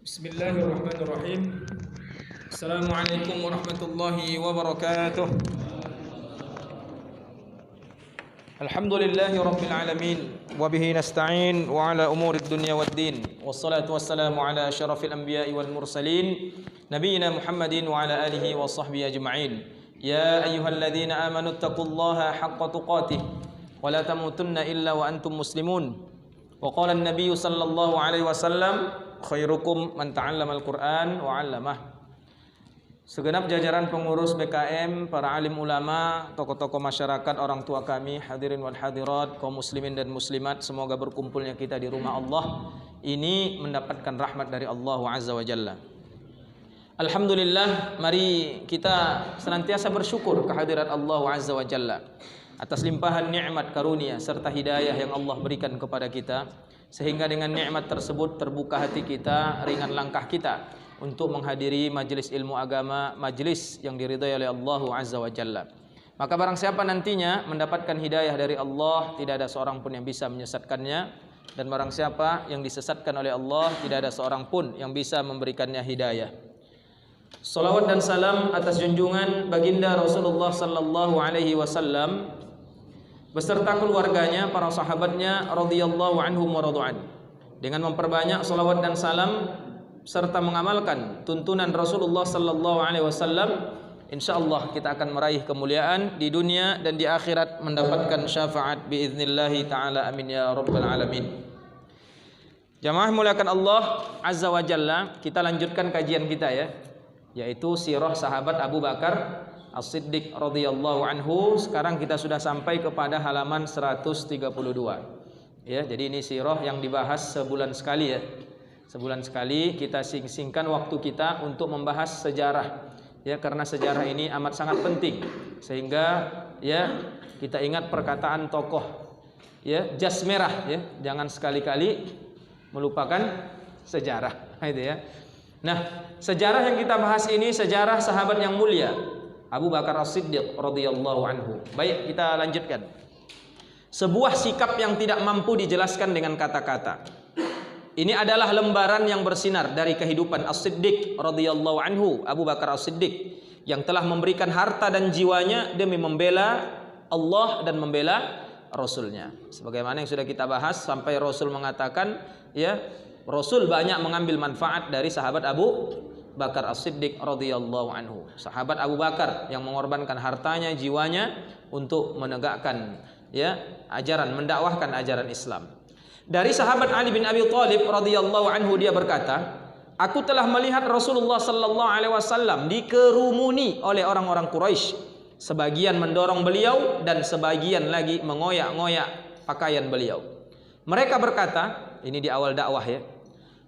Bismillahirrahmanirrahim. Assalamualaikum warahmatullahi wabarakatuh. Alhamdulillahi rabbil alamin wa bihi nasta'in wa ala umurid dunya waddin. Wassalatu wassalamu ala asyrafil anbiya'i wal mursalin nabiyyina Muhammadin wa ala alihi wa sahbihi ajma'in. Ya ayyuhalladzina amanu taqullaha haqqa tuqatih wa la tamutunna illa wa antum muslimun. Wa qala an-nabiy sallallahu alaihi wasallam khairukum man ta'allama al-Qur'an wa 'allamah. Segenap jajaran pengurus BKM, para alim ulama, tokoh-tokoh masyarakat, orang tua kami, hadirin wal hadirat, kaum muslimin dan muslimat, semoga berkumpulnya kita di rumah Allah ini mendapatkan rahmat dari Allah Azza wa Jalla. Alhamdulillah, mari kita senantiasa bersyukur kehadirat Allah Azza wa Jalla atas limpahan nikmat karunia serta hidayah yang Allah berikan kepada kita, sehingga dengan nikmat tersebut terbuka hati kita, ringan langkah kita untuk menghadiri majelis ilmu agama, majelis yang diridhai oleh Allah Azza wa Jalla. Maka barang siapa nantinya mendapatkan hidayah dari Allah, tidak ada seorang pun yang bisa menyesatkannya, dan barang siapa yang disesatkan oleh Allah, tidak ada seorang pun yang bisa memberikannya hidayah. Salawat dan salam atas junjungan baginda Rasulullah sallallahu alaihi wasallam beserta keluarganya, para sahabatnya radhiyallahu anhum wa radha'an. Dengan memperbanyak salawat dan salam serta mengamalkan tuntunan Rasulullah sallallahu alaihi wasallam, insyaallah kita akan meraih kemuliaan di dunia dan di akhirat, mendapatkan syafaat biiznillahi taala, amin ya rabbal alamin. Jamaah muliakan Allah Azza wa Jalla, kita lanjutkan kajian kita ya, yaitu sirah sahabat Abu Bakar As-Siddiq radhiyallahu anhu. Sekarang kita sudah sampai kepada halaman 132. Ya, jadi ini sirah yang dibahas sebulan sekali ya. Sebulan sekali kita sing-singkan waktu kita untuk membahas sejarah. Ya, karena sejarah ini amat sangat penting. Sehingga ya kita ingat perkataan tokoh ya, jas merah ya, jangan sekali-kali melupakan sejarah itu ya. Nah, sejarah yang kita bahas ini sejarah sahabat yang mulia Abu Bakar As-Siddiq radhiyallahu anhu. Baik, kita lanjutkan. Sebuah sikap yang tidak mampu dijelaskan dengan kata-kata. Ini adalah lembaran yang bersinar dari kehidupan As-Siddiq radhiyallahu anhu, Abu Bakar As-Siddiq, yang telah memberikan harta dan jiwanya demi membela Allah dan membela Rasulnya. Sebagaimana yang sudah kita bahas sampai Rasul mengatakan, ya, Rasul banyak mengambil manfaat dari sahabat Abu Bakar As-Siddiq radhiyallahu anhu. Sahabat Abu Bakar yang mengorbankan hartanya, jiwanya untuk menegakkan ya ajaran, mendakwahkan ajaran Islam. Dari sahabat Ali bin Abi Thalib radhiyallahu anhu, dia berkata, aku telah melihat Rasulullah sallallahu alaihi wasallam dikerumuni oleh orang-orang Quraisy. Sebagian mendorong beliau dan sebagian lagi mengoyak-ngoyak pakaian beliau. Mereka berkata, ini di awal dakwah ya,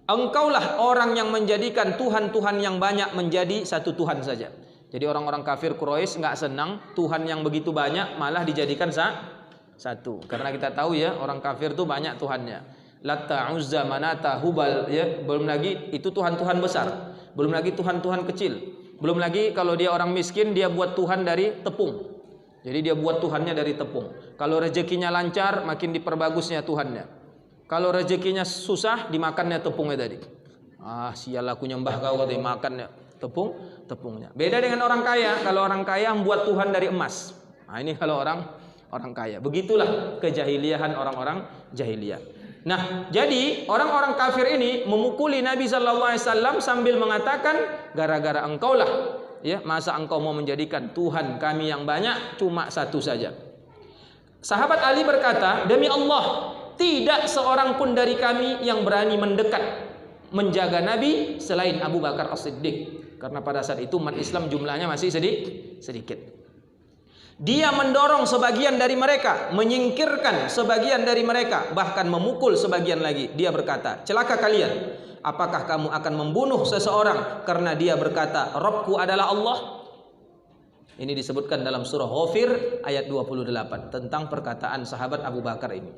engkaulah orang yang menjadikan Tuhan-Tuhan yang banyak menjadi satu Tuhan saja. Jadi orang-orang kafir Quraisy nggak senang Tuhan yang begitu banyak malah dijadikan satu. Karena kita tahu ya, orang kafir tuh banyak Tuhannya. Latta, Uzza, Manata, Hubal ya, belum lagi itu Tuhan-Tuhan besar. Belum lagi Tuhan-Tuhan kecil. Belum lagi kalau dia orang miskin, dia buat Tuhan dari tepung. Jadi dia buat Tuhannya dari tepung. Kalau rezekinya lancar, makin diperbagusnya Tuhannya. Kalau rezekinya susah, dimakannya tepungnya tadi. Ah, sial aku nyembah kau, katanya, makannya tepungnya. Beda dengan orang kaya. Kalau orang kaya membuat Tuhan dari emas. Nah, ini kalau orang kaya. Begitulah kejahiliahan orang-orang jahiliyah. Nah, jadi orang-orang kafir ini memukuli Nabi sallallahu alaihi wasallam sambil mengatakan, gara-gara engkaulah ya, masa engkau mau menjadikan Tuhan kami yang banyak cuma satu saja. Sahabat Ali berkata, demi Allah, tidak seorang pun dari kami yang berani mendekat menjaga Nabi selain Abu Bakar As-Siddiq. Karena pada saat itu umat Islam jumlahnya masih sedikit. Dia mendorong sebagian dari mereka, menyingkirkan sebagian dari mereka, bahkan memukul sebagian lagi. Dia berkata, celaka kalian, apakah kamu akan membunuh seseorang karena dia berkata, Rabbku adalah Allah? Ini disebutkan dalam surah Ghafir ayat 28 tentang perkataan sahabat Abu Bakar ini.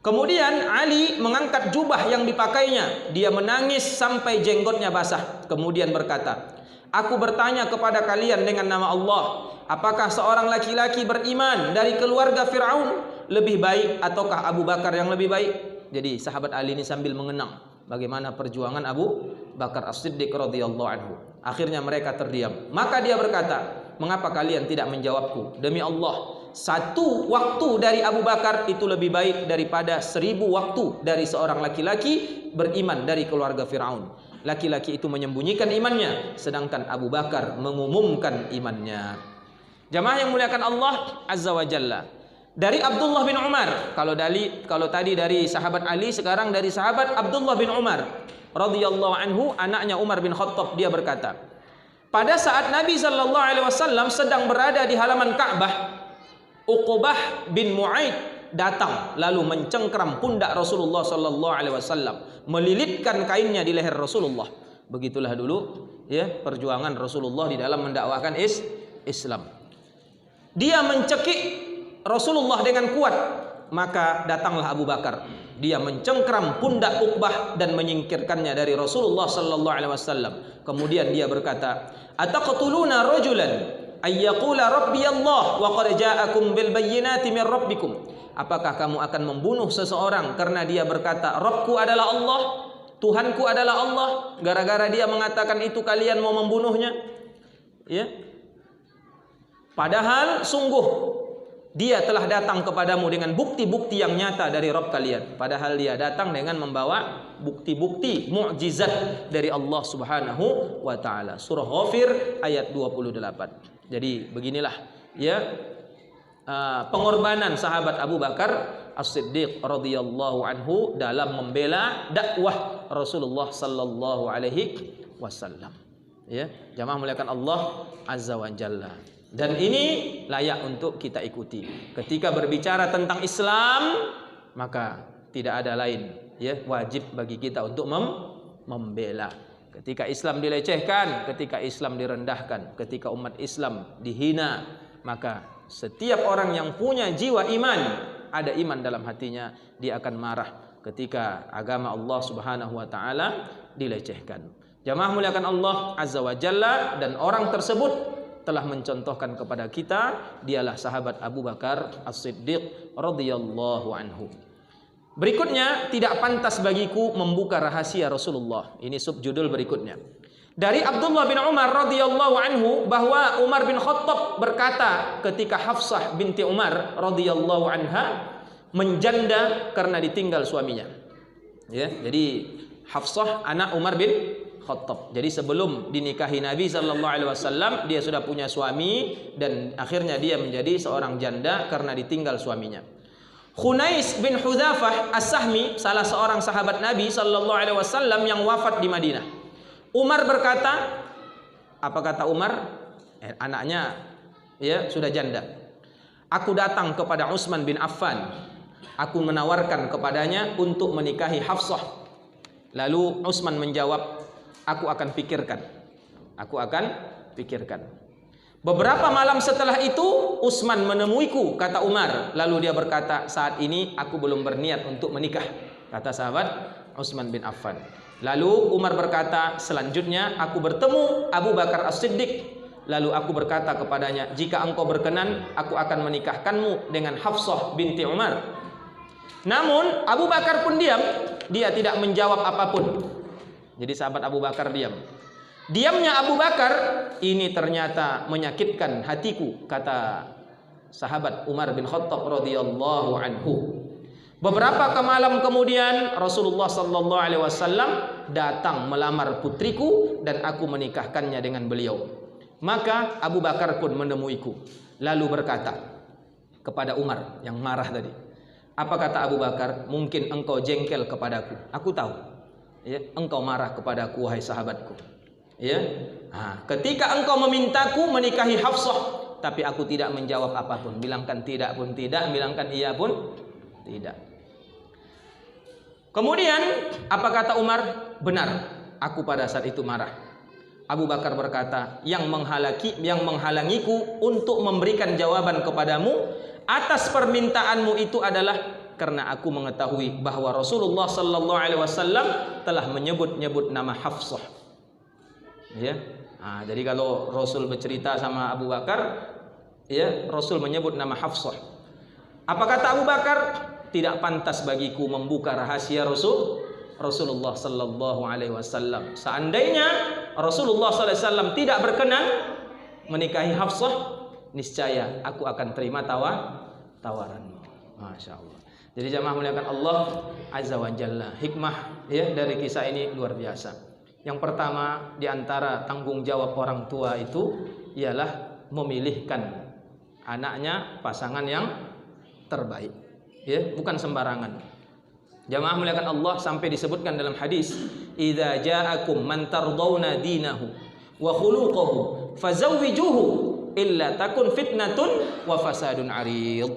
Kemudian Ali mengangkat jubah yang dipakainya. Dia menangis sampai jenggotnya basah. Kemudian berkata, aku bertanya kepada kalian dengan nama Allah, apakah seorang laki-laki beriman dari keluarga Fir'aun lebih baik ataukah Abu Bakar yang lebih baik? Jadi sahabat Ali ini sambil mengenang bagaimana perjuangan Abu Bakar As-Siddiq radhiyallahu anhu. Akhirnya mereka terdiam. Maka dia berkata, "Mengapa kalian tidak menjawabku? Demi Allah, satu waktu dari Abu Bakar itu lebih baik daripada 1000 waktu dari seorang laki-laki beriman dari keluarga Firaun. Laki-laki itu menyembunyikan imannya, sedangkan Abu Bakar mengumumkan imannya." Jamaah yang muliakan Allah Azza wa Jalla. Dari Abdullah bin Umar, kalau tadi dari sahabat Ali, sekarang dari sahabat Abdullah bin Umar radhiyallahu anhu, anaknya Umar bin Khattab, dia berkata, pada saat Nabi sallallahu alaihi wasallam sedang berada di halaman Ka'bah, Uqbah bin Mu'aid datang lalu mencengkram pundak Rasulullah sallallahu alaihi wasallam, melilitkan kainnya di leher Rasulullah. Begitulah dulu ya perjuangan Rasulullah di dalam mendakwakan Islam. Dia mencekik Rasulullah dengan kuat, maka datanglah Abu Bakar. Dia mencengkram pundak Uqbah dan menyingkirkannya dari Rasulullah sallallahu alaihi wasallam. Kemudian dia berkata, "Ataqtuluna rajulan ay yaqula rabbi Allah wa qad ja'akum bil bayyinati min rabbikum?" Apakah kamu akan membunuh seseorang karena dia berkata, "Rabbku adalah Allah, Tuhanku adalah Allah." Gara-gara dia mengatakan itu kalian mau membunuhnya? Ya. Padahal sungguh dia telah datang kepadamu dengan bukti-bukti yang nyata dari Rabb kalian. Padahal dia datang dengan membawa bukti-bukti mukjizat dari Allah Subhanahu wa taala. Surah Ghafir ayat 28. Jadi beginilah ya pengorbanan sahabat Abu Bakar As-Siddiq radhiyallahu anhu dalam membela dakwah Rasulullah sallallahu alaihi wasallam. Ya, jamaah muliakan Allah Azza wa Jalla. Dan ini layak untuk kita ikuti. Ketika berbicara tentang Islam, maka tidak ada lain ya, wajib bagi kita untuk membela. Ketika Islam dilecehkan, ketika Islam direndahkan, ketika umat Islam dihina, maka setiap orang yang punya jiwa iman, ada iman dalam hatinya, dia akan marah ketika agama Allah Subhanahu wa taala dilecehkan. Jamaah muliakan Allah Azza wa Jalla, dan orang tersebut telah mencontohkan kepada kita, dialah sahabat Abu Bakar As-Siddiq radhiyallahu anhu. Berikutnya, tidak pantas bagiku membuka rahasia Rasulullah. Ini subjudul berikutnya. Dari Abdullah bin Umar radhiyallahu anhu bahwa Umar bin Khattab berkata ketika Hafsah binti Umar radhiyallahu anha menjanda karena ditinggal suaminya. Ya, jadi Hafsah anak Umar bin Khattab. Jadi sebelum dinikahi Nabi sallallahu alaihi wasallam, dia sudah punya suami dan akhirnya dia menjadi seorang janda karena ditinggal suaminya. Khunais bin Hudzafah As-Sahmi, salah seorang sahabat Nabi sallallahu alaihi wasallam yang wafat di Madinah. Umar berkata, apa kata Umar? Anaknya ya sudah janda. Aku datang kepada Utsman bin Affan. Aku menawarkan kepadanya untuk menikahi Hafsah. Lalu Utsman menjawab, aku akan pikirkan. Aku akan pikirkan. Beberapa malam setelah itu Utsman menemuiku, kata Umar. Lalu dia berkata, saat ini aku belum berniat untuk menikah, kata sahabat Utsman bin Affan. Lalu Umar berkata, selanjutnya aku bertemu Abu Bakar As-Siddiq. Lalu aku berkata kepadanya, jika engkau berkenan, aku akan menikahkanmu dengan Hafsah binti Umar. Namun Abu Bakar pun diam. Dia tidak menjawab apapun. Jadi sahabat Abu Bakar diam. Diamnya Abu Bakar ini ternyata menyakitkan hatiku, kata sahabat Umar bin Khattab radhiyallahu anhu. Beberapa malam kemudian Rasulullah sallallahu alaihi wasallam datang melamar putriku dan aku menikahkannya dengan beliau. Maka Abu Bakar pun menemuiku lalu berkata kepada Umar yang marah tadi. Apa kata Abu Bakar? Mungkin engkau jengkel kepadaku. Aku tahu. Ya, engkau marah kepadaku wahai sahabatku. Ya. Nah, ketika engkau memintaku menikahi Hafsah, tapi aku tidak menjawab apapun. Bilangkan tidak pun tidak, bilangkan iya pun tidak. Kemudian apa kata Umar? Benar, aku pada saat itu marah. Abu Bakar berkata, yang menghalangiku untuk memberikan jawaban kepadamu atas permintaanmu itu adalah karena aku mengetahui bahwa Rasulullah sallallahu alaihi wasallam telah menyebut-nyebut nama Hafsah. Ya. Nah, jadi kalau Rasul bercerita sama Abu Bakar, ya, Rasul menyebut nama Hafsah. Apa kata Abu Bakar? Tidak pantas bagiku membuka rahasia Rasulullah sallallahu alaihi wasallam. Seandainya Rasulullah sallallahu alaihi wasallam tidak berkenan menikahi Hafsah, niscaya aku akan terima tawaranmu. Masya Allah. Jadi jamaah muliakan Allah azza wa jalla. Hikmah ya dari kisah ini luar biasa. Yang pertama di antara tanggung jawab orang tua itu ialah memilihkan anaknya pasangan yang terbaik. Ya, bukan sembarangan. Jamaah muliakan Allah, sampai disebutkan dalam hadis, "Idza ja'akum man tardawna dinahu wa khuluquhu fazawwijuhu illa takun fitnatun wa fasadun 'arid."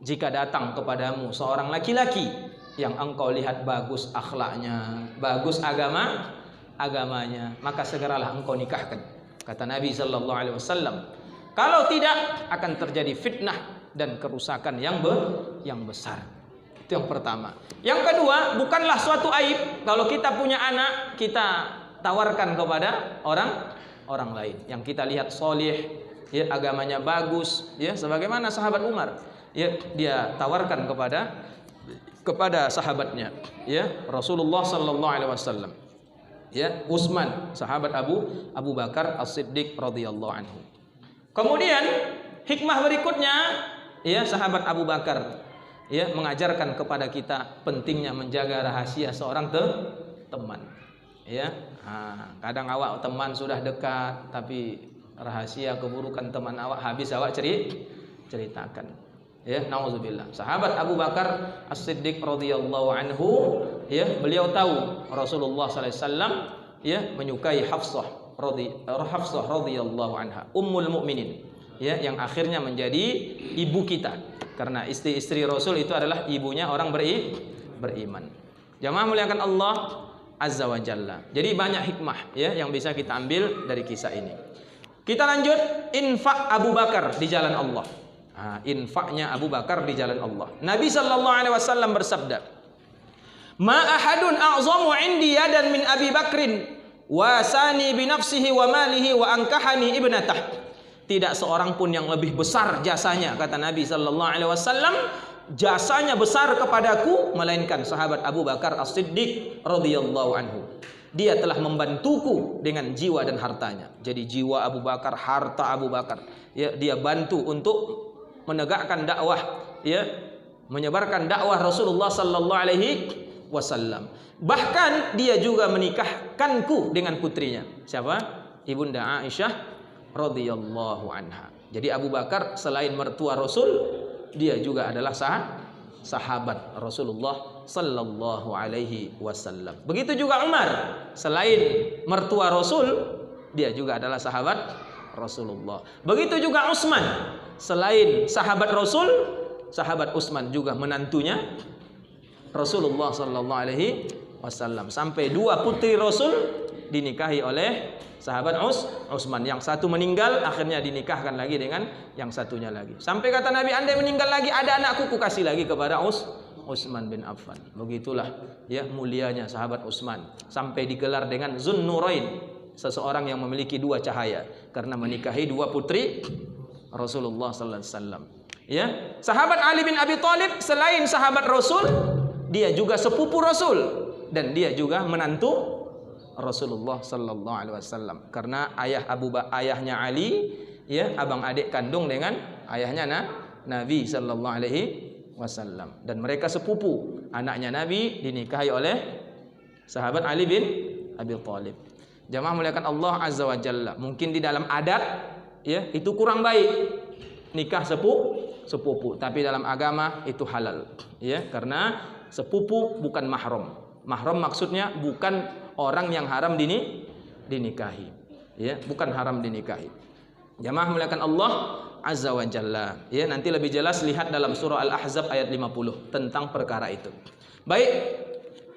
Jika datang kepadamu seorang laki-laki yang engkau lihat bagus akhlaknya, bagus agamanya, maka segeralah engkau nikahkan. Kata Nabi sallallahu alaihi wasallam, kalau tidak akan terjadi fitnah dan kerusakan yang besar. Itu yang pertama. Yang kedua, bukanlah suatu aib kalau kita punya anak kita tawarkan kepada orang lain yang kita lihat soleh, ya, agamanya bagus, ya, sebagaimana sahabat Umar, ya, dia tawarkan kepada sahabatnya, ya, Rasulullah sallallahu alaihi wasallam, ya, Utsman, sahabat Abu Bakar As-Siddiq radhiyallahu anhu. Kemudian hikmah berikutnya, ya, sahabat Abu Bakar, ya, mengajarkan kepada kita pentingnya menjaga rahasia seorang teman. Ya, kadang awak teman sudah dekat, tapi rahasia keburukan teman awak habis awak ceritakan. Ya, nauzubillah. Sahabat Abu Bakar As-Siddiq radhiyallahu anhu, ya, beliau tahu Rasulullah sallallahu alaihi wasallam, ya, menyukai Hafsah radhiyallahu anha, ummul mukminin, ya, yang akhirnya menjadi ibu kita. Karena istri-istri Rasul itu adalah ibunya orang beriman. Jamaah muliakan Allah azza wa jalla. Jadi banyak hikmah, ya, yang bisa kita ambil dari kisah ini. Kita lanjut, infak Abu Bakar di jalan Allah. Infaknya Abu Bakar di jalan Allah. Nabi sallallahu alaihi wasallam bersabda, "Ma ahadun a'zamu 'indi yadan min Abi Bakrin wasani bi nafsihi wa malihi wa ankahani ibnatah." Tidak seorang pun yang lebih besar jasanya, kata Nabi sallallahu alaihi wasallam, jasanya besar kepadaku melainkan sahabat Abu Bakar As-Siddiq radhiyallahu anhu. Dia telah membantuku dengan jiwa dan hartanya. Jadi jiwa Abu Bakar, harta Abu Bakar, ya, dia bantu untuk menegakkan dakwah, ya, menyebarkan dakwah Rasulullah sallallahu alaihi wasallam. Bahkan dia juga menikahkanku dengan putrinya. Siapa? Ibunda Aisyah radhiyallahu anha. Jadi Abu Bakar selain mertua Rasul, dia juga adalah sahabat Rasulullah sallallahu alaihi wasallam. Begitu juga Umar, selain mertua Rasul, dia juga adalah sahabat Rasulullah. Begitu juga Utsman, selain sahabat Rasul, sahabat Utsman juga menantunya Rasulullah sallallahu alaihi wasallam. Sampai dua putri Rasul dinikahi oleh sahabat Utsman. Yang satu meninggal, akhirnya dinikahkan lagi dengan yang satunya lagi. Sampai kata Nabi, andai meninggal lagi ada anakku, ku kasih lagi kepada Utsman bin Affan. Begitulah, ya, mulianya sahabat Utsman. Sampai digelar dengan Zunnurain, seseorang yang memiliki dua cahaya, karena menikahi dua putri Rasulullah sallallahu alaihi wasallam. Ya, sahabat Ali bin Abi Thalib selain sahabat Rasul, dia juga sepupu Rasul dan dia juga menantu Rasulullah sallallahu alaihi wasallam. Karena ayahnya Ali, ya, abang adik kandung dengan ayahnya Nabi sallallahu alaihi wasallam, dan mereka sepupu. Anaknya Nabi dinikahi oleh sahabat Ali bin Abi Thalib. Jamaah muliakan Allah azza wa jalla. Mungkin di dalam adat, ya, itu kurang baik nikah sepupu, tapi dalam agama itu halal, ya, karena sepupu bukan mahram. Mahram maksudnya bukan orang yang haram dinikahi, ya, bukan haram dinikahi. Jamaah muliakan Allah azza wa jalla, ya, nanti lebih jelas lihat dalam surah Al-Ahzab ayat 50 tentang perkara itu. Baik,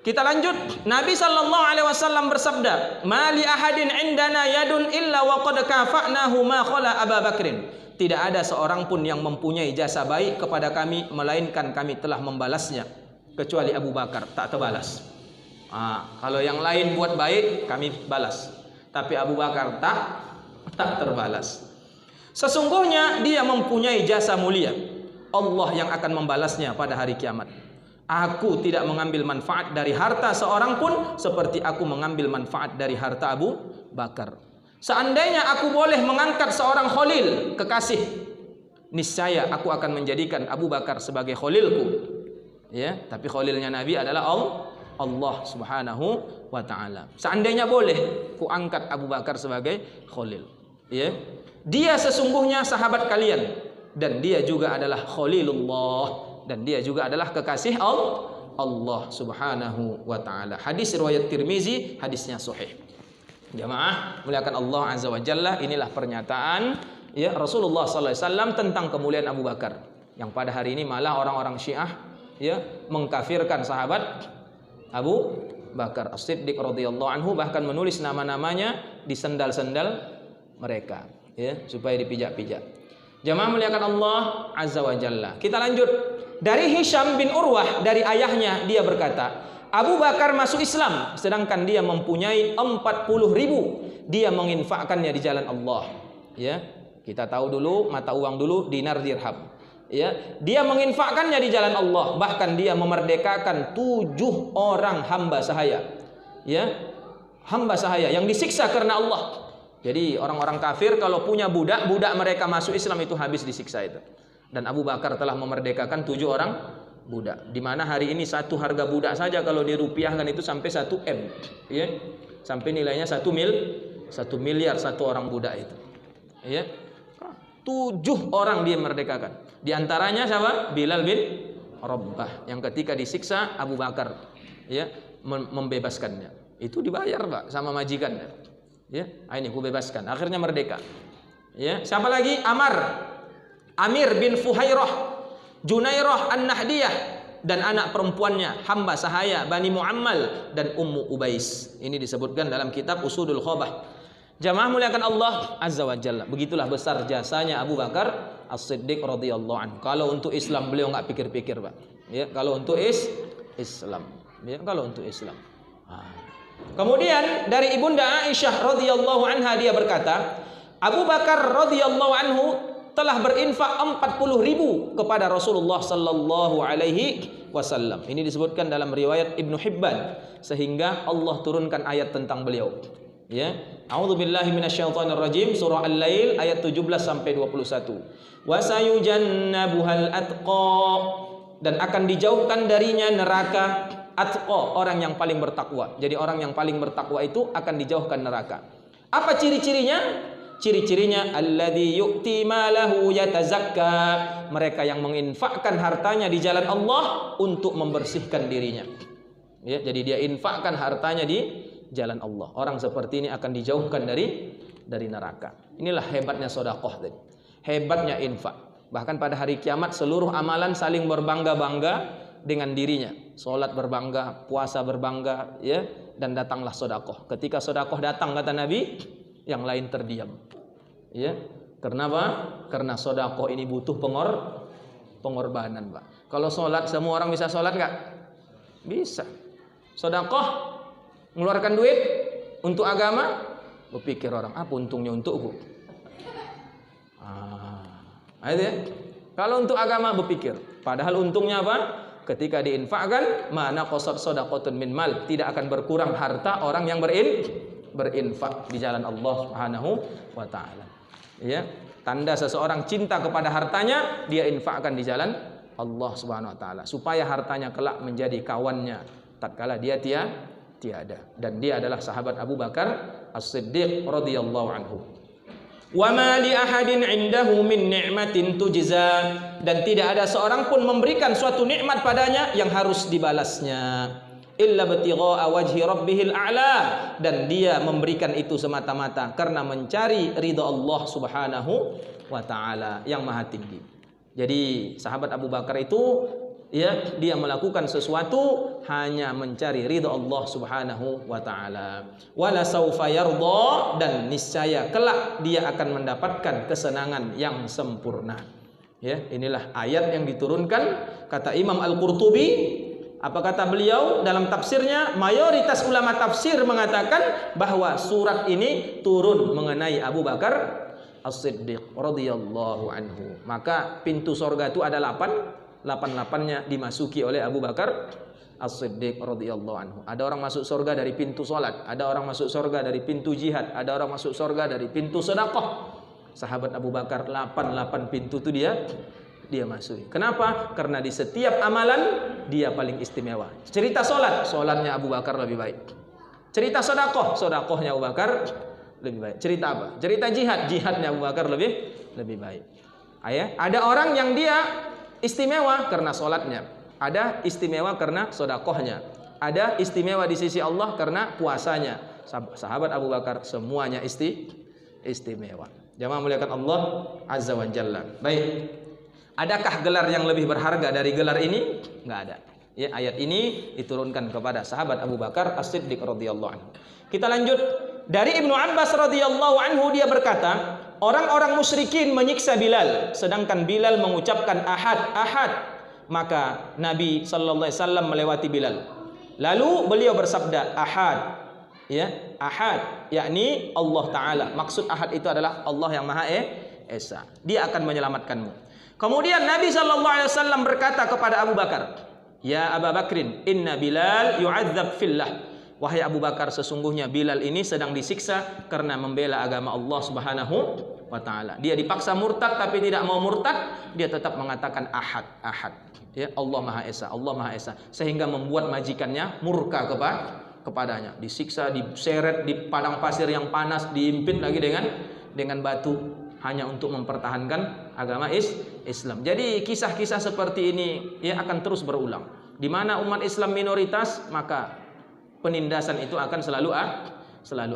kita lanjut. Nabi sallallahu alaihi wasallam bersabda, "Ma li ahadin indana yadun illa wa qad kafa'nahu ma khala Abu Bakrin." Tidak ada seorang pun yang mempunyai jasa baik kepada kami melainkan kami telah membalasnya, kecuali Abu Bakar tak terbalas. Kalau yang lain buat baik kami balas, tapi Abu Bakar tak terbalas. Sesungguhnya dia mempunyai jasa mulia, Allah yang akan membalasnya pada hari kiamat. Aku tidak mengambil manfaat dari harta seorang pun seperti aku mengambil manfaat dari harta Abu Bakar. Seandainya aku boleh mengangkat seorang khalil, kekasih, niscaya aku akan menjadikan Abu Bakar sebagai khalilku. Ya, tapi khalilnya Nabi adalah Allah Subhanahu wa taala. Seandainya boleh, ku angkat Abu Bakar sebagai khalil. Ya. Dia sesungguhnya sahabat kalian dan dia juga adalah khalilullah dan dia juga adalah kekasih Allah Subhanahu wa taala. Hadis riwayat Tirmizi, hadisnya sahih. Jamaah muliakan Allah Azza wa Jalla, inilah pernyataan ya Rasulullah sallallahu alaihi wasallam tentang kemuliaan Abu Bakar. Yang pada hari ini malah orang-orang Syiah ya mengkafirkan sahabat Abu Bakar As-Siddiq radhiyallahu anhu, bahkan menulis nama-namanya di sendal-sendal mereka ya supaya dipijak-pijak. Jamaah muliakan Allah Azza wa Jalla. Kita lanjut. Dari Hisham bin Urwah, dari ayahnya, dia berkata, Abu Bakar masuk Islam sedangkan dia mempunyai 40.000. Dia menginfakkannya di jalan Allah. Ya, kita tahu dulu mata uang dulu dinar dirham. Ya, dia menginfakkannya di jalan Allah, bahkan dia memerdekakan 7 orang hamba sahaya. Ya, hamba sahaya yang disiksa karena Allah. Jadi orang-orang kafir kalau punya budak mereka masuk Islam itu habis disiksa itu. Dan Abu Bakar telah memerdekakan 7 orang budak. Di mana hari ini satu harga budak saja kalau dirupiahkan itu sampai 1 M, ya. Sampai nilainya 1 miliar satu orang budak itu. Ya. 7 orang dia merdekakan. Di antaranya siapa? Bilal bin Rabah yang ketika disiksa Abu Bakar ya membebaskannya. Itu dibayar, Pak, sama majikannya. Ya, ini ku bebaskan. Akhirnya merdeka. Ya, siapa lagi? Amir bin Fuhairah, Junairah An-Nahdiyah dan anak perempuannya hamba sahaya Bani Muammal dan Ummu Ubais. Ini disebutkan dalam kitab Usudul Khabah. Jamaah muliakan Allah Azza wa Jalla. Begitulah besar jasanya Abu Bakar As-Siddiq radhiyallahu anhu. Kalau untuk Islam beliau enggak pikir-pikir, Pak. Ya, kalau untuk Islam. Ya, kalau untuk Islam. Kemudian dari Ibunda Aisyah radhiyallahu anha dia berkata, Abu Bakar radhiyallahu anhu telah berinfak 40.000 kepada Rasulullah sallallahu alaihi wasallam. Ini disebutkan dalam riwayat Ibnu Hibban sehingga Allah turunkan ayat tentang beliau. Ya, a'udzubillahi minasyaitonir rajim, surah Al-Lail ayat 17 sampai 21. Wa sayujannabuhal atqa, dan akan dijauhkan darinya neraka. Atqa, orang yang paling bertakwa. Jadi orang yang paling bertakwa itu akan dijauhkan neraka. Apa ciri-cirinya? Ciri-cirinya alladzi yu'ti malahu yatazakka, mereka yang menginfakkan hartanya di jalan Allah untuk membersihkan dirinya. Ya, jadi dia infakkan hartanya di jalan Allah. Orang seperti ini akan dijauhkan dari neraka. Inilah hebatnya sedekah tadi. Hebatnya infak. Bahkan pada hari kiamat seluruh amalan saling berbangga-bangga dengan dirinya. Salat berbangga, puasa berbangga, ya, dan datanglah sedekah. Ketika sedekah datang kata Nabi, yang lain terdiam. Ya, kenapa? Karena sedekah ini butuh pengorbanan, Pak. Kalau salat semua orang bisa salat enggak? Bisa. Sedekah mengeluarkan duit untuk agama, berpikir orang, apa untungnya untukku? Itu ya. Kalau untuk agama berpikir, padahal untungnya apa? Ketika diinfakkan, mana qasad shadaqatun min mal, tidak akan berkurang harta orang yang berinfak di jalan Allah Subhanahu wa taala. Ya, tanda seseorang cinta kepada hartanya, dia infakkan di jalan Allah Subhanahu wa taala supaya hartanya kelak menjadi kawannya tatkala dia tiada. Dan dia adalah sahabat Abu Bakar As-Siddiq radhiyallahu anhu. Wa ma li ahadin 'indahu min ni'matin tujza, dan tidak ada seorang pun memberikan suatu nikmat padanya yang harus dibalasnya illa batigha'a wajhi rabbihil a'la, dan dia memberikan itu semata-mata karena mencari ridha Allah Subhanahu wa taala yang maha tinggi. Jadi sahabat Abu Bakar itu ya, dia melakukan sesuatu hanya mencari ridha Allah Subhanahu wa taala. Wala saufa yarda, dan niscaya kelak dia akan mendapatkan kesenangan yang sempurna. Ya, inilah ayat yang diturunkan. Kata Imam Al-Qurtubi, apa kata beliau dalam tafsirnya? Mayoritas ulama tafsir mengatakan bahwa surat ini turun mengenai Abu Bakar As-Siddiq radhiyallahu anhu. Maka pintu surga itu ada 8 8-8-nya dimasuki oleh Abu Bakar As-Siddiq radhiyallahu anhu. Ada orang masuk surga dari pintu salat, ada orang masuk surga dari pintu jihad, ada orang masuk surga dari pintu sedekah. Sahabat Abu Bakar 8 pintu itu dia masuki. Kenapa? Karena di setiap amalan dia paling istimewa. Cerita salatnya Abu Bakar lebih baik. Cerita sedekahnya Abu Bakar lebih baik. Cerita apa? Cerita jihadnya Abu Bakar lebih baik. Ada orang yang dia istimewa karena salatnya. Ada istimewa karena sedekahnya. Ada istimewa di sisi Allah karena puasanya. Sahabat Abu Bakar semuanya istimewa. Jamaah muliakan Allah Azza wa Jalla. Baik. Adakah gelar yang lebih berharga dari gelar ini? Enggak ada. Ya, ayat ini diturunkan kepada sahabat Abu Bakar As-Siddiq radhiyallahu anhu. Kita lanjut. Dari Ibnu Abbas radhiyallahu anhu dia berkata, orang-orang musyrikin menyiksa Bilal, sedangkan Bilal mengucapkan ahad. Maka Nabi sallallahu alaihi wasallam melewati Bilal. Lalu beliau bersabda, ahad. Ya, ahad yakni Allah taala. Maksud ahad itu adalah Allah yang Maha Esa. Dia akan menyelamatkanmu. Kemudian Nabi sallallahu alaihi wasallam berkata kepada Abu Bakar, "Ya Abu Bakrin, inna Bilal yu'adzab fillah." Wahai Abu Bakar, sesungguhnya Bilal ini sedang disiksa karena membela agama Allah Subhanahu wa taala. Dia dipaksa murtad tapi tidak mau murtad, dia tetap mengatakan ahad. Ya, Allah Maha Esa, sehingga membuat majikannya murka kepadanya, disiksa, diseret di padang pasir yang panas, diimpit lagi dengan batu hanya untuk mempertahankan agama Islam. Jadi kisah-kisah seperti ini ya akan terus berulang. Di mana umat Islam minoritas, maka penindasan itu akan selalu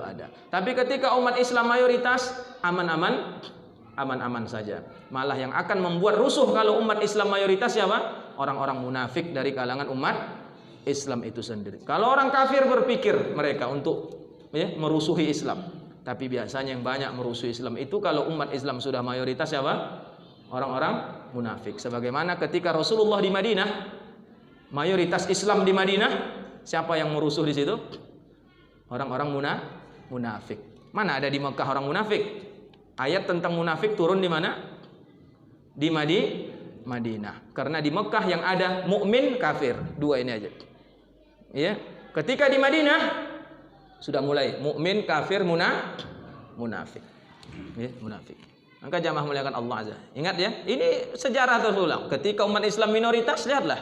ada. Tapi ketika umat Islam mayoritas, aman-aman saja. Malah yang akan membuat rusuh kalau umat Islam mayoritas siapa? Orang-orang munafik dari kalangan umat Islam itu sendiri. Kalau orang kafir berpikir mereka untuk merusuhi Islam, tapi biasanya yang banyak merusuhi Islam itu kalau umat Islam sudah mayoritas siapa? Orang-orang munafik. Sebagaimana ketika Rasulullah di Madinah, mayoritas Islam di Madinah, siapa yang merusuh di situ? Orang-orang munafik. Mana ada di Mekah orang munafik? Ayat tentang munafik turun di mana? Di Madinah. Karena di Mekah yang ada mukmin kafir, dua ini aja. Ya, ketika di Madinah sudah mulai mukmin kafir munafik. Ya, munafik. Maka jamaah muliakan Allah azza. Ingat ya, ini sejarah terulang. Ketika umat Islam minoritas, lihatlah.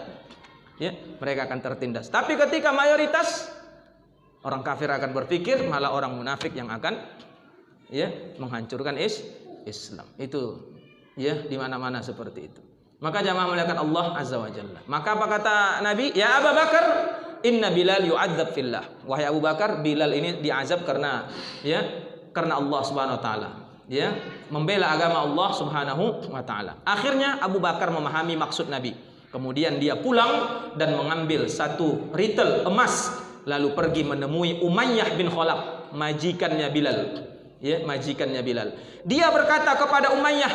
Ya, mereka akan tertindas. Tapi ketika mayoritas, orang kafir akan berpikir malah orang munafik yang akan menghancurkan Islam. Itu ya di mana-mana seperti itu. Maka jamaah muliakan Allah azza wa jalla. Maka apa kata Nabi? Ya Abu Bakar, inna Bilal yu'adzab fillah. Wahai Abu Bakar, Bilal ini diazab karena Allah Subhanahu wa taala. Ya, membela agama Allah Subhanahu wa taala. Akhirnya Abu Bakar memahami maksud Nabi. Kemudian dia pulang dan mengambil satu ritel emas, lalu pergi menemui Umayyah bin Khalaf, majikannya Bilal. Ya, majikannya Bilal. Dia berkata kepada Umayyah,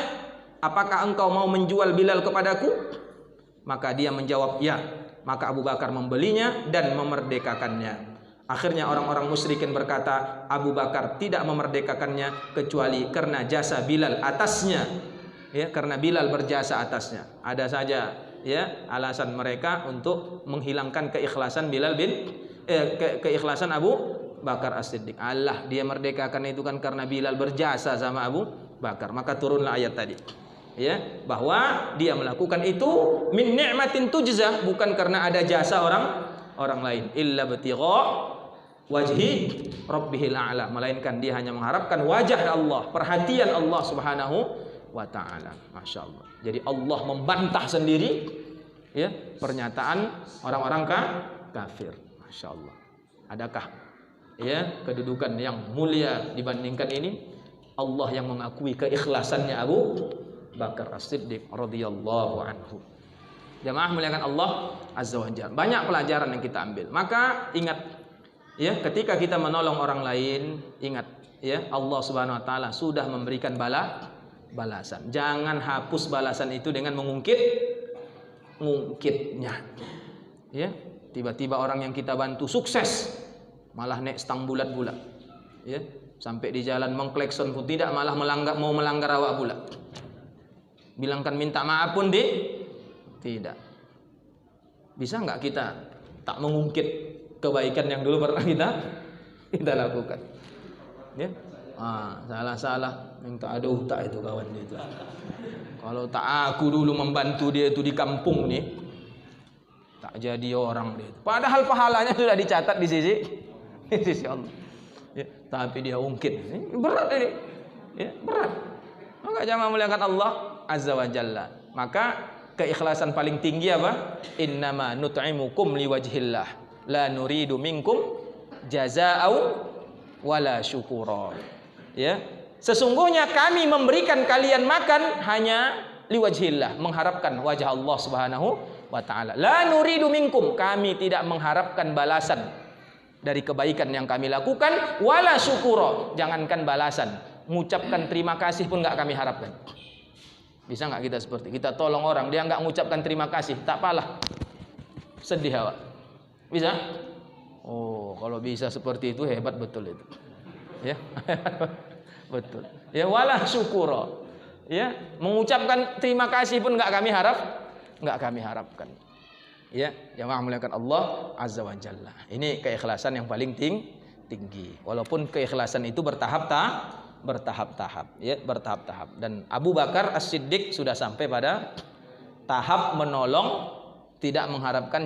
apakah engkau mau menjual Bilal kepadaku? Maka dia menjawab, ya. Maka Abu Bakar membelinya dan memerdekakannya. Akhirnya orang-orang musyrikin berkata, Abu Bakar tidak memerdekakannya kecuali karena jasa Bilal atasnya. Ya, karena Bilal berjasa atasnya. Ada saja ya alasan mereka untuk menghilangkan keikhlasan keikhlasan Abu Bakar As-Siddiq. Allah, dia merdekakan itu kan karena Bilal berjasa sama Abu Bakar. Maka turunlah ayat tadi. Ya, bahwa dia melakukan itu min ni'matin tujza, bukan karena ada jasa orang lain, illa batigha wajhi rabbihil a'la, melainkan dia hanya mengharapkan wajah Allah, perhatian Allah Subhanahu wa taala. Masyaallah. Jadi Allah membantah sendiri ya pernyataan orang-orang kafir. Masyaallah. Adakah ya kedudukan yang mulia dibandingkan ini? Allah yang mengakui keikhlasannya Abu Bakar As-Siddiq radhiyallahu anhu. Jamaah muliakan Allah azza wa jalla. Banyak pelajaran yang kita ambil. Maka ingat ya, ketika kita menolong orang lain, ingat ya, Allah Subhanahu wa taala sudah memberikan balasan. Jangan hapus balasan itu dengan mengungkitnya. Ya, tiba-tiba orang yang kita bantu sukses, malah naik stang bulat-bulat. Ya, sampai di jalan mengklekson pun tidak, malah mau melanggar awak pula. Bilangkan minta maaf pun Tidak. Bisa nggak kita tak mengungkit kebaikan yang dulu pernah kita lakukan? Ya, salah minta ada tak itu kawan dia itu. Kalau tak aku dulu membantu dia itu di kampung nih, tak jadi orang dia. Padahal pahalanya sudah dicatat di sisi Allah. Ya, tapi dia ungkit. Berat ini. Ya, berat. Maka jangan memuliakan Allah Azza wa Jalla. Maka keikhlasan paling tinggi apa? Innama nut'imukum liwajhillah, la nuridu minkum jazaa'u wala syukura. Ya. Sesungguhnya kami memberikan kalian makan hanya liwajhillah, mengharapkan wajah Allah Subhanahu wa taala. La nuridu minkum, kami tidak mengharapkan balasan dari kebaikan yang kami lakukan, wala syukura, jangankan balasan, mengucapkan terima kasih pun enggak kami harapkan. Bisa enggak kita seperti kita tolong orang dia enggak mengucapkan terima kasih, tak apalah. Sedih awak. Bisa? Oh, kalau bisa seperti itu hebat betul itu. Ya. Betul. Ya, wala syukura. Ya, mengucapkan terima kasih pun enggak kami harapkan. Ya, jamaah muliakan Allah Azza wa Jalla. Ini keikhlasan yang paling tinggi. Walaupun keikhlasan itu bertahap-tahap, ya, bertahap-tahap. Dan Abu Bakar As-Siddiq sudah sampai pada tahap menolong tidak mengharapkan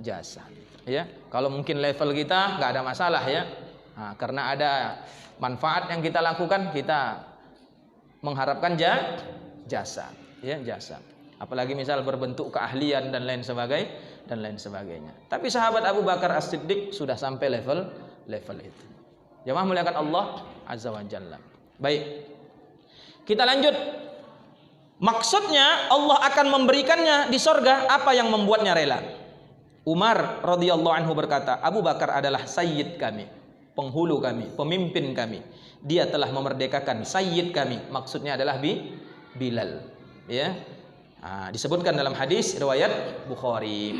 jasa. Ya, kalau mungkin level kita nggak ada masalah ya. Nah, karena ada manfaat yang kita lakukan, kita mengharapkan jasa, ya, jasa. Apalagi misal berbentuk keahlian dan lain sebagainya. Tapi sahabat Abu Bakar As-Siddiq sudah sampai level itu. Jamaah muliakan Allah Azza wa Jalla. Baik. Kita lanjut. Maksudnya Allah akan memberikannya di sorga apa yang membuatnya rela. Umar radhiyallahu anhu berkata, Abu Bakar adalah sayyid kami, penghulu kami, pemimpin kami. Dia telah memerdekakan sayyid kami. Maksudnya adalah Bilal. Ya. Disebutkan dalam hadis riwayat Bukhari.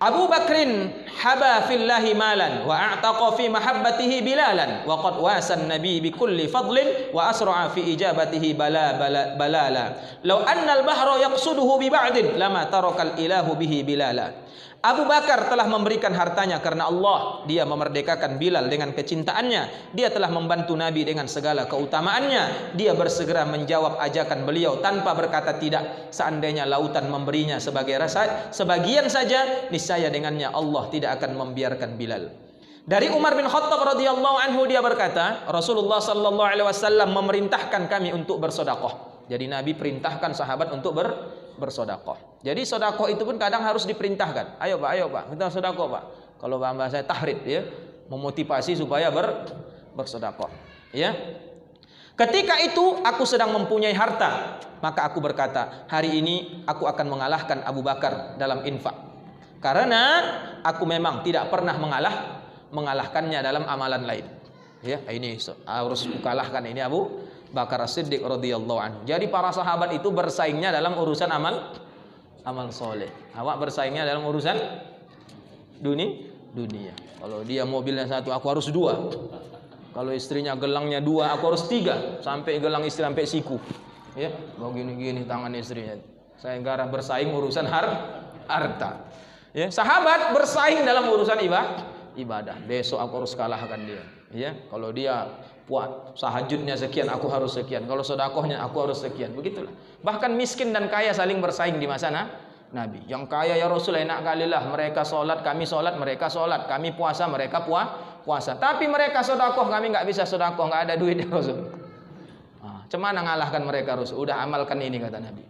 Abu Bakrin haba fillahi malan wa a'taqa fi mahabbatihi Bilalan wa qad wasan nabi bi kulli fadlin wa asra'a fi ijabatihi balala law anna al-bahra yaqsuduhu bi ba'din lama tarakal ilahu bihi Bilala. Abu Bakar telah memberikan hartanya karena Allah. Dia memerdekakan Bilal dengan kecintaannya. Dia telah membantu Nabi dengan segala keutamaannya. Dia bersegera menjawab ajakan beliau tanpa berkata tidak. Seandainya lautan memberinya sebagian saja, niscaya dengannya Allah tidak akan membiarkan Bilal. Dari Umar bin Khattab radhiyallahu anhu dia berkata, Rasulullah sallallahu alaihi wasallam memerintahkan kami untuk bersedekah. Jadi Nabi perintahkan sahabat untuk bersedekah. Jadi sedekah itu pun kadang harus diperintahkan. Ayo Pak, kita sedekah Pak. Kalau bahasa saya tahrid ya, memotivasi supaya bersedekah. Ya. Ketika itu aku sedang mempunyai harta, maka aku berkata, hari ini aku akan mengalahkan Abu Bakar dalam infak. Karena aku memang tidak pernah mengalahkannya dalam amalan lain. Ya, ini harus kukalahkan ini Abu Bakar As-Siddiq radhiyallahu anhu. Jadi para sahabat itu bersaingnya dalam urusan amal soleh. Awak bersaingnya dalam urusan dunia. Kalau dia mobilnya satu, aku harus dua. Kalau istrinya gelangnya dua, aku harus tiga. Sampai gelang istri sampai siku. Ya, begini tangan istrinya. Saya gara bersaing urusan harta. Ya, sahabat bersaing dalam urusan ibadah. Besok aku harus kalahkan dia. Ya, kalau dia puat tahajudnya sekian, aku harus sekian. Kalau sedekahnya aku harus sekian. Begitulah. Bahkan miskin dan kaya saling bersaing di masa Nabi. Yang kaya ya Rasul enak kalilah, mereka sholat, kami sholat, mereka sholat, kami puasa, mereka puasa. Tapi mereka sedekah, kami nggak bisa sedekah, nggak ada duit ya Rasul. Cemana ngalahkan mereka Rasul? Udah amalkan ini kata Nabi.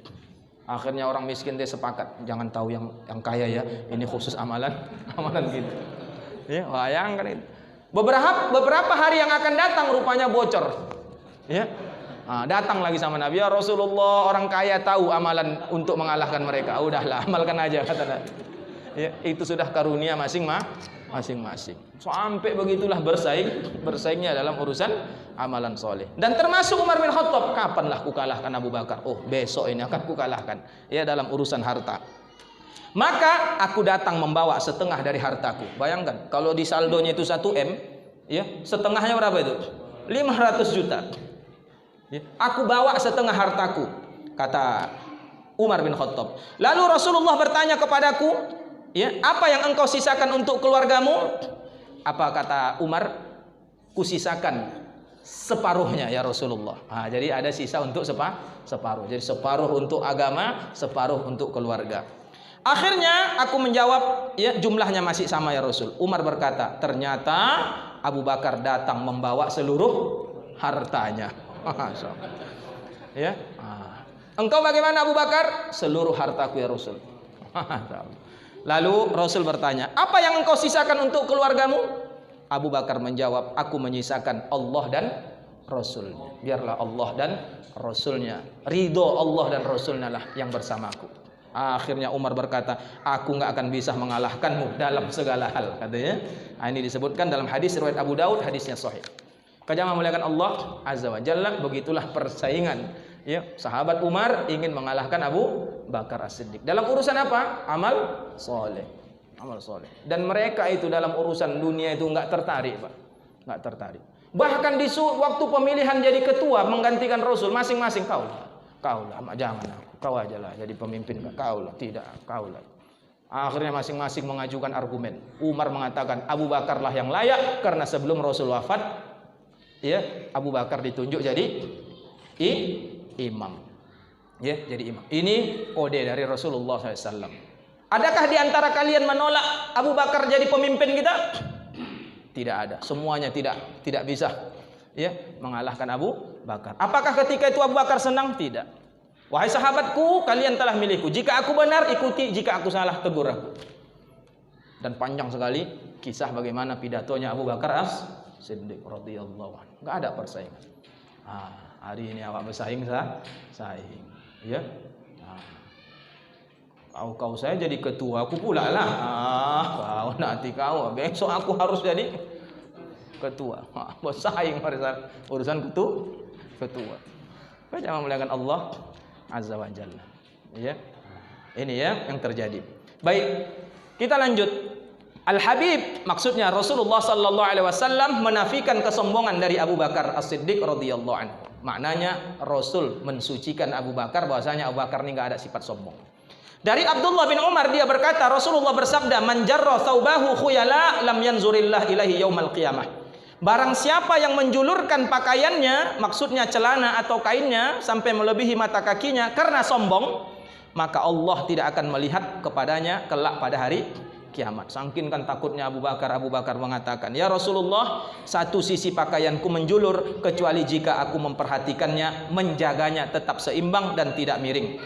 Akhirnya orang miskin dia sepakat, jangan tahu yang kaya ya, ini khusus amalan gitu. Ya, bayangkan itu. Beberapa hari yang akan datang rupanya bocor. Ya. Datang lagi sama Nabi, ya Rasulullah, orang kaya tahu amalan untuk mengalahkan mereka. Udahlah, amalkan aja kata Nabi. Ya, itu sudah karunia masing-masing. Sampai begitulah bersaingnya dalam urusan amalan soleh. Dan termasuk Umar bin Khattab, kapanlah ku kalahkan Abu Bakar? Oh, besok ini akan ku kalahkan. Ya, dalam urusan harta. Maka aku datang membawa setengah dari hartaku. Bayangkan, kalau di saldonya itu 1 M, ya, setengahnya berapa itu? 500 juta. Ya, aku bawa setengah hartaku. Kata Umar bin Khattab. Lalu Rasulullah bertanya kepadaku, ya, apa yang engkau sisakan untuk keluargamu? Apa kata Umar? Kusisakan separuhnya ya Rasulullah. Nah, jadi ada sisa untuk separuh. Jadi separuh untuk agama, separuh untuk keluarga. Akhirnya aku menjawab, ya, jumlahnya masih sama ya Rasul. Umar berkata, ternyata Abu Bakar datang membawa seluruh hartanya. Ya. Engkau bagaimana Abu Bakar? Seluruh hartaku ya Rasul. Lalu Rasul bertanya, apa yang engkau sisakan untuk keluargamu? Abu Bakar menjawab, aku menyisakan Allah dan Rasulnya. Biarlah Allah dan Rasulnya, ridho Allah dan Rasulnya lah yang bersamaku. Akhirnya Umar berkata, aku nggak akan bisa mengalahkanmu dalam segala hal, katanya. Nah, ini disebutkan dalam hadis riwayat Abu Daud, hadisnya sahih. Kajama muliakan Allah Azza wa Jalla, begitulah persaingan, ya, sahabat Umar ingin mengalahkan Abu Bakar As-Siddiq. Dalam urusan apa? Amal soleh. Amal soleh. Dan mereka itu dalam urusan dunia itu nggak tertarik, Pak. Nggak tertarik. Bahkan di waktu pemilihan jadi ketua menggantikan Rasul, masing-masing kau lah, jangan aku, kau aja lah jadi pemimpin, kau lah, tidak, kau lah. Akhirnya masing-masing mengajukan argumen. Umar mengatakan Abu Bakar lah yang layak karena sebelum Rasul wafat, ya, Abu Bakar ditunjuk jadi imam, ya, jadi imam. Ini kode dari Rasulullah SAW. Adakah di antara kalian menolak Abu Bakar jadi pemimpin kita? Tidak ada. Semuanya tidak bisa, ya, mengalahkan Abu Bakar. Apakah ketika itu Abu Bakar senang? Tidak. Wahai sahabatku, kalian telah milihku. Jika aku benar, ikuti. Jika aku salah, tegur aku. Dan panjang sekali kisah bagaimana pidatonya Abu Bakar As-Siddiq radhiyallahu anhu. Enggak ada persaingan. Hari ini awak bersaing, ya. Kau saya jadi ketua, aku pula lah. Kau nanti kau, besok aku harus jadi ketua. Bersaing pada urusan ketua. Jangan memuliakan Allah Azza wa Jalla. Ya. Ini ya yang terjadi. Baik, kita lanjut. Al-Habib, maksudnya Rasulullah sallallahu alaihi wasallam menafikan kesombongan dari Abu Bakar As-Siddiq radhiyallahu anhu. Maknanya Rasul mensucikan Abu Bakar, bahwasanya Abu Bakar ini enggak ada sifat sombong. Dari Abdullah bin Umar, dia berkata, Rasulullah bersabda, man jarra thawbahu khuyala lam yanzurillah ilahi yaumal qiyamah. Barang siapa yang menjulurkan pakaiannya, maksudnya celana atau kainnya, sampai melebihi mata kakinya karena sombong, maka Allah tidak akan melihat kepadanya kelak pada hari kiamat. Saking kan takutnya Abu Bakar mengatakan, ya Rasulullah, satu sisi pakaianku menjulur, kecuali jika aku memperhatikannya, menjaganya tetap seimbang dan tidak miring.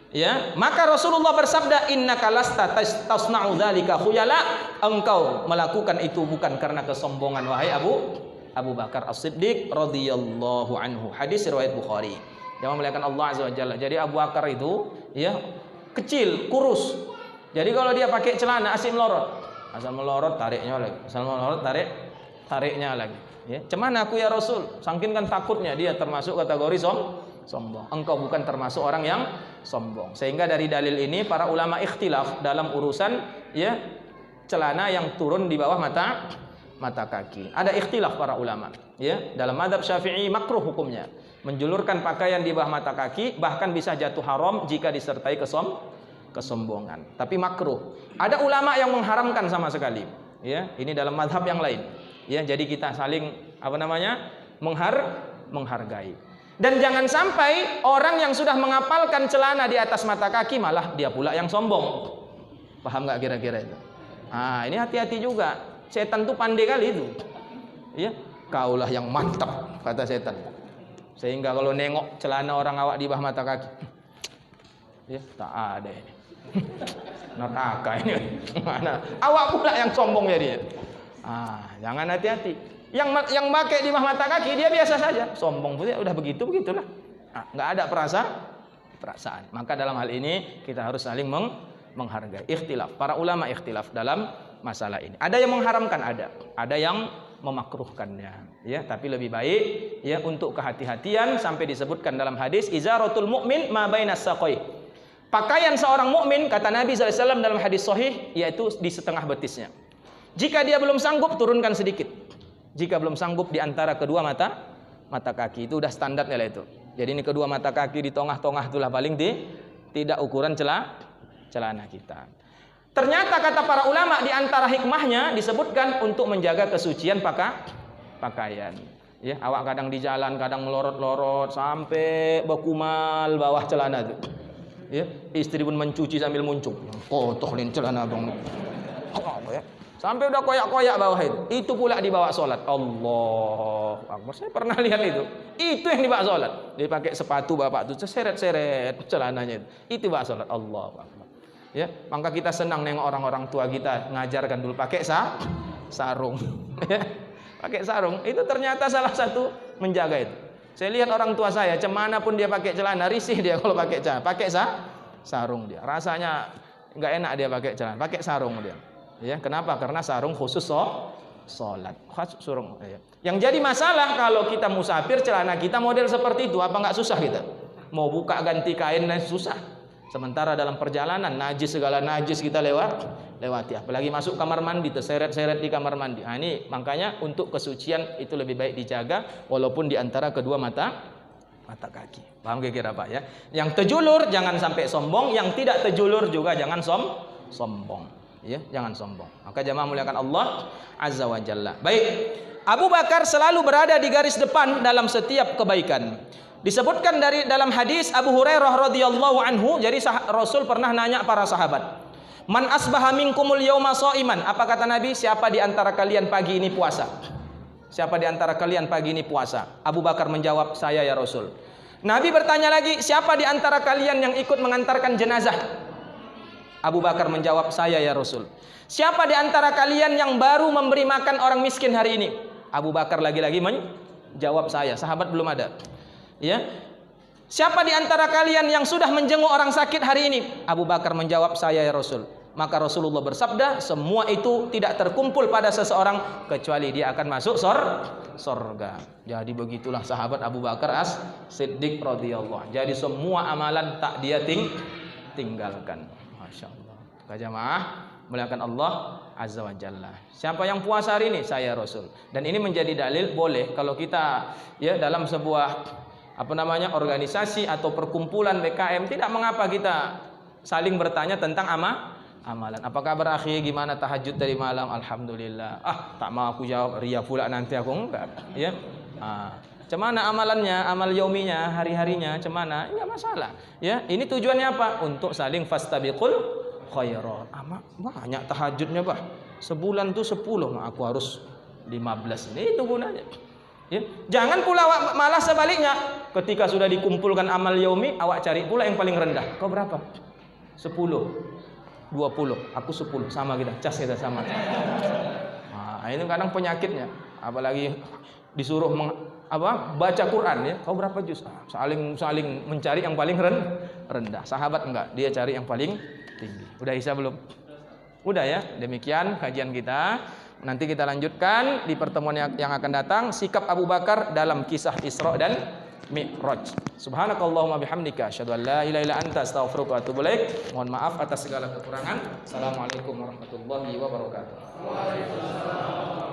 Ya, maka Rasulullah bersabda, innaka lasta tasna'u dzalika khuyala, engkau melakukan itu bukan karena kesombongan wahai Abu Bakar As-Siddiq radhiyallahu anhu. Hadis riwayat Bukhari. Jangan memuliakan Allah Azza wa Jalla. Jadi Abu Bakar itu, ya, kecil, kurus. Jadi kalau dia pakai celana asal melorot tariknya lagi. Asal melorot tariknya lagi. Ya, cemana aku ya Rasul? Saking kan takutnya dia termasuk kategori sombong. Engkau bukan termasuk orang yang sombong. Sehingga dari dalil ini para ulama ikhtilaf dalam urusan, ya, celana yang turun di bawah mata kaki. Ada ikhtilaf para ulama, ya. Dalam mazhab Syafi'i makruh hukumnya. Menjulurkan pakaian di bawah mata kaki, bahkan bisa jatuh haram jika disertai kesombongan. Tapi makruh. Ada ulama yang mengharamkan sama sekali, ya. Ini dalam mazhab yang lain. Ya, jadi kita saling menghargai. Dan jangan sampai orang yang sudah mengapalkan celana di atas mata kaki malah dia pula yang sombong. Paham nggak kira-kira itu? Ini hati-hati juga. Setan tuh pandai kali itu. Ya, kaulah yang mantap, kata setan. Sehingga kalau nengok celana orang awak di bawah mata kaki, ya, tak ada ini. Neraka ini. Mana? Awak pula yang sombong ya dia. Jangan hati-hati. Yang pakai di bawah mata kaki dia biasa saja, sombong pun udah begitulah. Nggak ada perasaan. Maka dalam hal ini kita harus saling menghargai. Ikhtilaf, para ulama ikhtilaf dalam masalah ini. Ada yang mengharamkan, ada yang memakruhkannya, ya. Tapi lebih baik, ya, untuk kehati-hatian sampai disebutkan dalam hadis izaratul mu'min ma bainas saqai. Pakaian seorang mukmin, kata Nabi SAW dalam hadis sahih, yaitu di setengah betisnya. Jika dia belum sanggup, turunkan sedikit. Jika belum sanggup, di antara kedua mata kaki, itu udah standarnya lah itu. Jadi ini kedua mata kaki di tengah-tengah itulah paling tidak ukuran celana kita. Ternyata kata para ulama di antara hikmahnya disebutkan untuk menjaga kesucian pakaian. Ya, awak kadang di jalan kadang melorot-lorot sampai bekumal bawah celana itu. Ya, istri pun mencuci sambil muncul. Kotorin celana abang. Ya. Sampai udah koyak-koyak bawah itu. Itu pula dibawa sholat. Allah Akbar. Saya pernah lihat itu. Itu yang dibawa sholat. Dia pakai sepatu bapak itu seret-seret celananya itu. Itu bawa sholat. Allah Akbar. Ya, maka kita senang nengok orang-orang tua kita ngajarkan dulu pakai sarung. Ya, pakai sarung. Itu ternyata salah satu menjaga itu. Saya lihat orang tua saya, cemana pun dia pakai celana, risih dia kalau pakai celana. Pakai sarung dia. Rasanya nggak enak dia pakai celana. Pakai sarung dia. Ya, kenapa? Karena sarung khusus sholat. Sarung. Ya. Yang jadi masalah kalau kita musafir celana kita model seperti itu, apa nggak susah kita? Mau buka ganti kain dan susah. Sementara dalam perjalanan najis segala najis kita lewati. Apalagi masuk kamar mandi terseret-seret di kamar mandi. Nah, ini makanya untuk kesucian itu lebih baik dijaga walaupun di antara kedua mata kaki. Paham kira-kira Pak ya? Yang terjulur jangan sampai sombong, yang tidak terjulur juga jangan sombong. Ya, jangan sombong. Maka jamaah muliakan Allah Azza wa Jalla. Baik, Abu Bakar selalu berada di garis depan dalam setiap kebaikan. Disebutkan dari dalam hadis Abu Hurairah radhiyallahu anhu, jadi Rasul pernah nanya para sahabat, "Man asbaha minkumul yauma shaiman?" Apa kata Nabi? Siapa di antara kalian pagi ini puasa? Siapa di antara kalian pagi ini puasa? Abu Bakar menjawab, "Saya ya Rasul." Nabi bertanya lagi, "Siapa di antara kalian yang ikut mengantarkan jenazah?" Abu Bakar menjawab, "Saya ya Rasul." "Siapa di antara kalian yang baru memberi makan orang miskin hari ini?" Abu Bakar lagi-lagi menjawab, "Saya." Sahabat belum ada. Ya. "Siapa di antara kalian yang sudah menjenguk orang sakit hari ini?" Abu Bakar menjawab, "Saya ya Rasul." Maka Rasulullah bersabda, semua itu tidak terkumpul pada seseorang kecuali dia akan masuk surga. Jadi begitulah sahabat Abu Bakar As-Siddiq radhiyallahu. Jadi semua amalan tak dia tinggalkan. Masya Allah. Jamaah muliakan Allah Azza wa Jalla. Siapa yang puasa hari ini? Saya Rasul. Dan ini menjadi dalil boleh kalau kita ya dalam sebuah organisasi atau perkumpulan BKM, tidak mengapa kita saling bertanya tentang amalan. Apa kabar akhi? Gimana tahajud tadi malam? Alhamdulillah. Tak mau aku jawab, ria pula nanti aku enggak. Ya. Cemana amalannya, amal yauminya, hari-harinya, cemana? Enggak masalah. Ya, ini tujuannya apa? Untuk saling fastabiqul khairat. Banyak tahajudnya, Bah. Sebulan tuh 10, aku harus 15. Ini itu gunanya. Ya. Jangan pula malah sebaliknya. Ketika sudah dikumpulkan amal yaumi, awak cari pula yang paling rendah. Kau berapa? 10, 20, aku 10, sama kita, cas kita sama. Nah, ini kadang penyakitnya. Apalagi disuruh baca Quran ya. Kau berapa juz? Saling mencari yang paling rendah. Sahabat enggak, dia cari yang paling tinggi. Udah Isa belum? Udah ya. Demikian kajian kita. Nanti kita lanjutkan di pertemuan yang akan datang sikap Abu Bakar dalam kisah Isra dan Mi'raj. Subhanakallahumma bihamdika asyhadu an la ilaha illa anta astaghfiruka wa atubu ilaik. Mohon maaf atas segala kekurangan. Assalamualaikum warahmatullahi wabarakatuh. Waalaikumsalam.